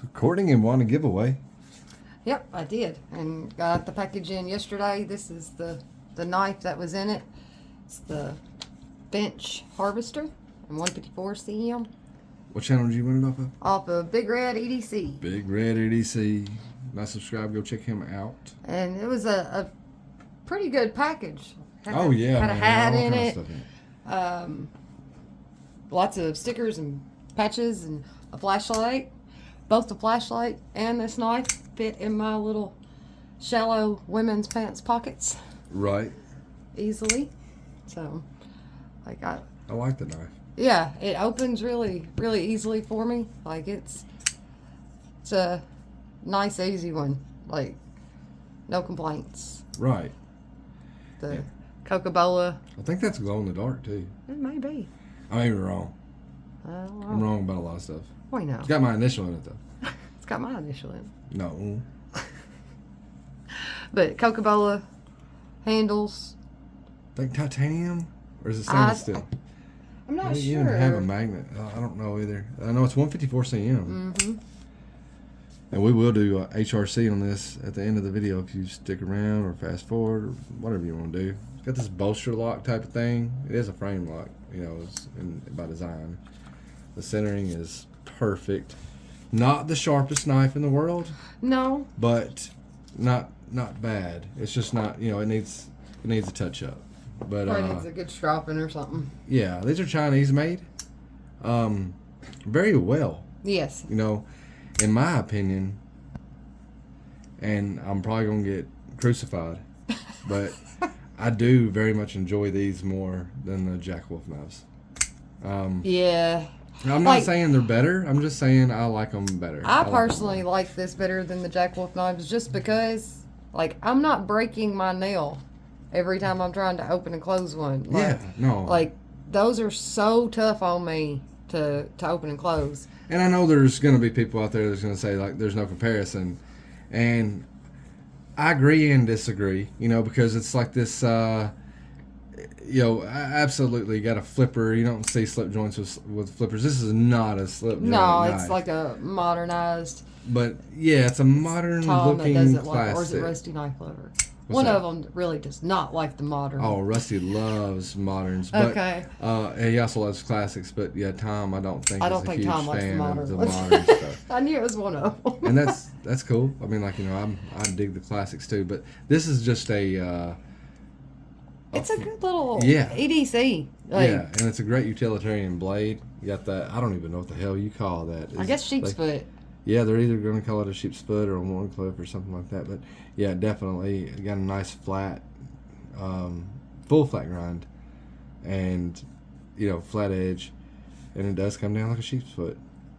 So Courtney won a giveaway. Yep, I did, and got the package in yesterday. This is the knife that was in it. It's the Finch Harvester and 154 cm. What channel did you win it off of? Off of Big Red EDC. Big Red EDC. Not subscribed, go check him out. And it was a pretty good package. Had Oh yeah, had man, a hat all in kinds of it. stuff in it. Lots of stickers and patches and a flashlight. Both the flashlight and this knife fit in my little shallow women's pants pockets Right. easily. So, like I like the knife. yeah, it opens really, really easily for me. Like it's a nice, easy one. Like no complaints. Right. The Coca-Cola, I think that's glow in the dark too. it may be. I may be wrong. I don't know. I'm wrong about a lot of stuff. We know. It's got my initial in it though. It's got my initial in. No. But Coca-Cola handles. Think titanium or is it stainless steel? I'm not I don't sure. even have a magnet. I don't know either. I know it's 154 cm. Mm-hmm. And we will do HRC on this at the end of the video if you stick around or fast forward or whatever you want to do. It's got this bolster lock type of thing. It is a frame lock, it's by design. The centering is perfect. Not the sharpest knife in the world, No. but not bad. It's just not, it needs a touch up. But Probably needs a good stropping or something. yeah, these are Chinese made. Very well. Yes. In my opinion, and I'm probably going to get crucified, but I do very much enjoy these more than the Jack Wolf knives. Yeah. I'm not saying they're better. I'm just saying I like them better. I like personally them like this better than the Jack Wolf knives just because, I'm not breaking my nail every time I'm trying to open and close one. Yeah, no. Those are so tough on me to open and close. And I know there's going to be people out there that's going to say, there's no comparison. And I agree and disagree, because it's like this, I absolutely got a flipper. You don't see slip joints with flippers. This is not a slip joint knife. It's like a modernized But, yeah, it's a modern Tom that looking doesn't classic. or is it Rusty Knife Lover? What's One that? of them really does not like the modern. Oh, Rusty loves moderns. But, Okay. And he also loves classics. But, yeah, Tom, I don't think is a huge Tom likes the fan modern of the ones. modern stuff. I knew it was one of them. And that's cool. I mean, I dig the classics too. But this is just a it's a good little Yeah. EDC. yeah, and it's a great utilitarian blade. You got that. I don't even know what the hell you call that. I guess sheep's foot. Yeah, they're either going to call it a sheep's foot or a one clip or something like that. But yeah, definitely got a nice flat, full flat grind, and flat edge, and it does come down like a sheep's foot.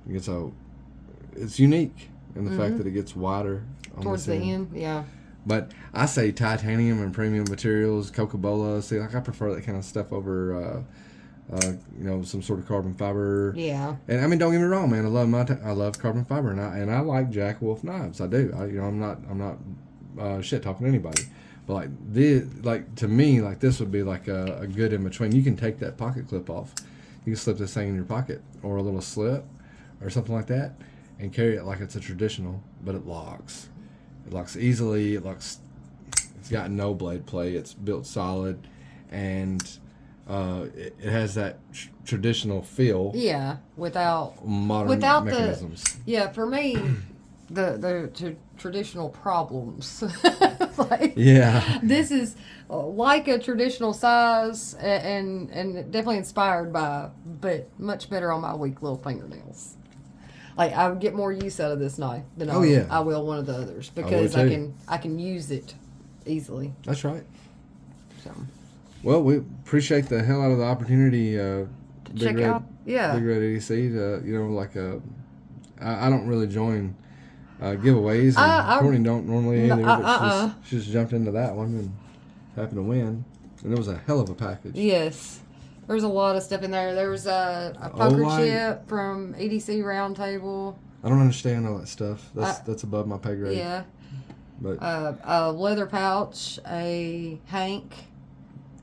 It's unique in the fact that it gets wider on Towards the end. Yeah. But I say titanium and premium materials, Coca-Cola. See, I prefer that kind of stuff over, some sort of carbon fiber. Yeah. And I mean, don't get me wrong, man. I love carbon fiber, and I like Jack Wolf knives. I do. I'm not shit talking to anybody. But to me, this would be like a good in between. You can take that pocket clip off. You can slip this thing in your pocket or a little slip or something like that, and carry it like it's a traditional, but it locks. It locks easily. It's got no blade play. It's built solid, and it has that traditional feel. Yeah, without mechanisms. For me, the traditional problems. Yeah. This is like a traditional size and definitely inspired by, but much better on my weak little fingernails. I would get more use out of this knife than I will one of the others because I can use it easily. That's right. So. Well, we appreciate the hell out of the opportunity. Check out, Big Red EDC. I don't really join giveaways. And Courtney don't normally either. But she just jumped into that one and happened to win, and it was a hell of a package. Yes. There's a lot of stuff in there. There was a poker chip from EDC Roundtable. I don't understand all that stuff. That's above my pay grade. Yeah. But a leather pouch, a Hank.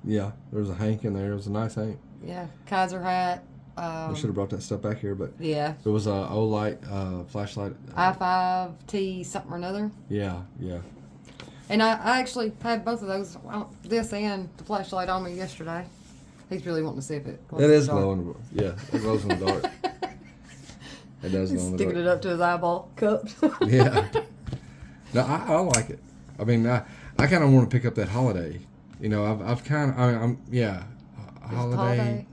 Yeah, there was a Hank in there. It was a nice Hank. Yeah, Kaiser hat. I should have brought that stuff back here, but Yeah. there was a Olight flashlight. I5T something or another. Yeah, yeah. And I actually had both of those, this and the flashlight on me yesterday. He's really wanting to see if it glows It in the is dark. glowing. Yeah, it glows in the dark. It does glow in the Sticking dark. it up to his eyeball cups. Yeah. No, I like it. I mean, I kind of want to pick up that holiday. You know, I've kind of, I'm There's holiday.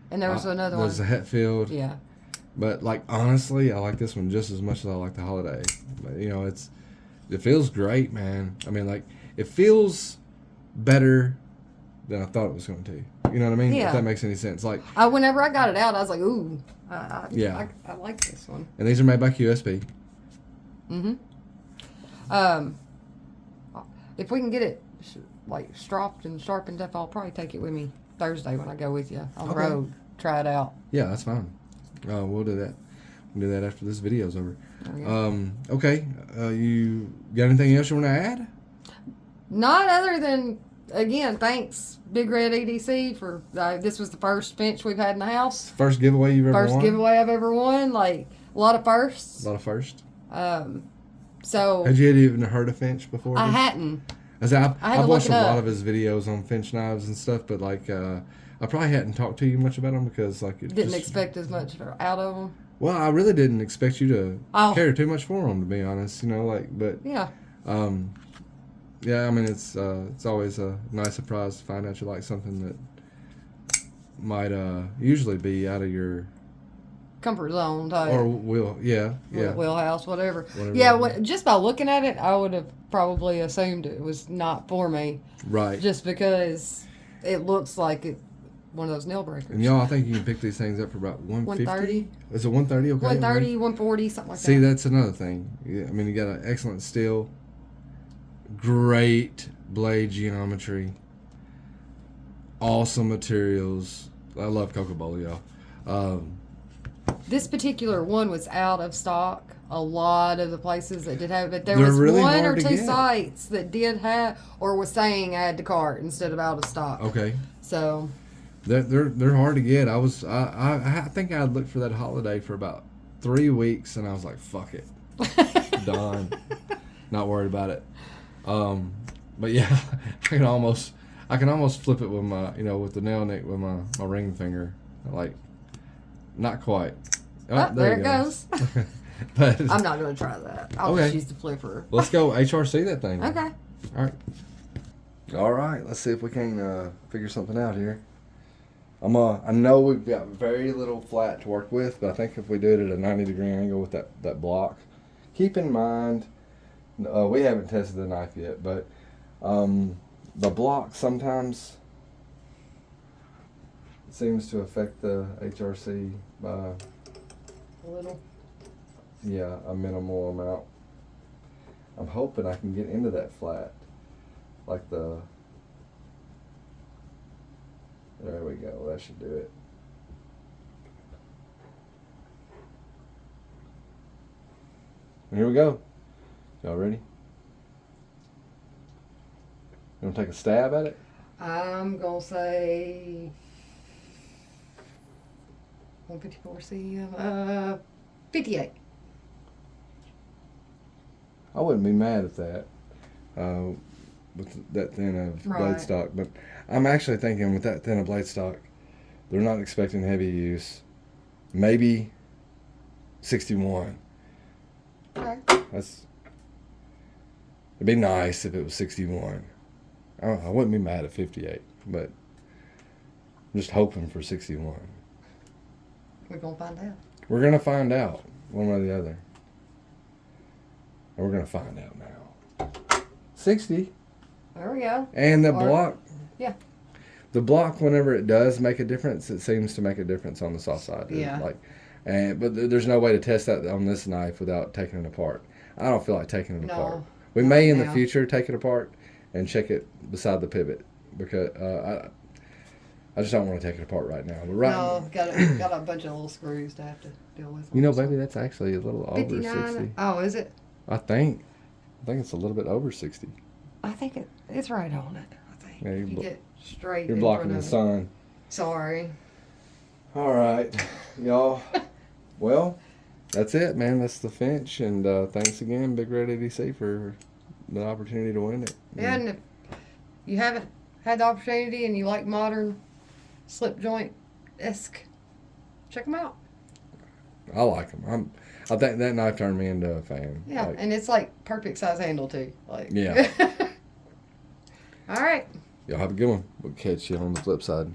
And there was another one. There's the Hetfield. Yeah. But like honestly, I like this one just as much as I like the holiday. But, you know, it feels great, man. I mean, like it feels better than I thought it was going to. You know what I mean? Yeah. If that makes any sense. Like Whenever I got it out, I was like, ooh, Yeah. I like this one. and these are made by QSP. Mm-hmm. If we can get it like stropped and sharpened up, I'll probably take it with me Thursday when I go with you on the Okay. road. Try it out. Yeah, that's fine. We'll do that. We'll do that after this video's over. Okay. Okay. You got anything else you want to add? Not other than, again, thanks, Big Red EDC, for this was the first Finch we've had in the house. First giveaway you've ever First won? giveaway I've ever won. Like, a lot of firsts. A lot of first. So Had you even heard of Finch before? I hadn't. I've I had to watched look a it lot up. of his videos on Finch knives and stuff, but like I probably hadn't talked to you much about them because like it Didn't just, expect as much out of them. Well, I really didn't expect you to Oh. care too much for them, to be honest. You know, like, but Yeah. yeah, I mean, it's always a nice surprise to find out you like something that might usually be out of your Comfort zone type. or yeah. Wheelhouse, whatever. Whatever. Yeah, just by looking at it, I would have probably assumed it was not for me. Right. Just because it looks like one of those nail breakers. And y'all, I think you can pick these things up for about $150. $130. Is it $130? Okay. $130, $140, something like See, that. that's another thing. Yeah, I mean, you got an excellent steel, great blade geometry, awesome materials. I love Coca-Cola, y'all. This particular one was out of stock. A lot of the places that did have it, there They're was really one or hard to two get. sites that did have, or was saying add to cart instead of out of stock. Okay. So They're hard to get. I think I looked for that holiday for about 3 weeks, and I was like, fuck it, done. Not worried about it. But yeah, I can almost flip it with my with the nail nick with my ring finger, like not quite. Oh, there it goes. But I'm not going to try that. I'll Okay. just use the flipper. let's go HRC that thing. Okay. All right. Let's see if we can figure something out here. I know we've got very little flat to work with, but I think if we do it at a 90-degree angle with that block, keep in mind, we haven't tested the knife yet, but the block sometimes seems to affect the HRC by A little. a minimal amount. I'm hoping I can get into that flat, like there we go. That should do it. Here we go. Y'all ready? You want to take a stab at it? I'm going to say 154 cm. 58. I wouldn't be mad at that with that thin of blade Right. stock, but I'm actually thinking with that thin of blade stock, they're not expecting heavy use. Maybe 61. Okay. It'd be nice if it was 61. I wouldn't be mad at 58, but I'm just hoping for 61. We're going to find out. We're going to find out one way or the other. And we're going to find out now. 60. There we go. And the Or- block. Yeah. The block, whenever it does make a difference, it seems to make a difference on the soft side. Yeah. But there's no way to test that on this knife without taking it apart. I don't feel like taking it No, apart. We not may in the now. future take it apart and check it beside the pivot because I just don't want to take it apart right now. But right, No, got a bunch of little screws to have to deal with. you know, baby, that's actually a little over 59. 60. Oh, is it? I think it's a little bit over 60. I think it's right on it. I think. Yeah, you get straight. You're in blocking front the of it. sun. Sorry. All right, y'all. Well, that's it, man. That's the Finch, and thanks again, Big Red EDC, for the opportunity to win it. Yeah, and if you haven't had the opportunity and you like modern slip joint-esque, check them out. I like them. I think that knife turned me into a fan. Yeah, Like, and it's like perfect size handle too. Like yeah. All right. Y'all have a good one. We'll catch you on the flip side.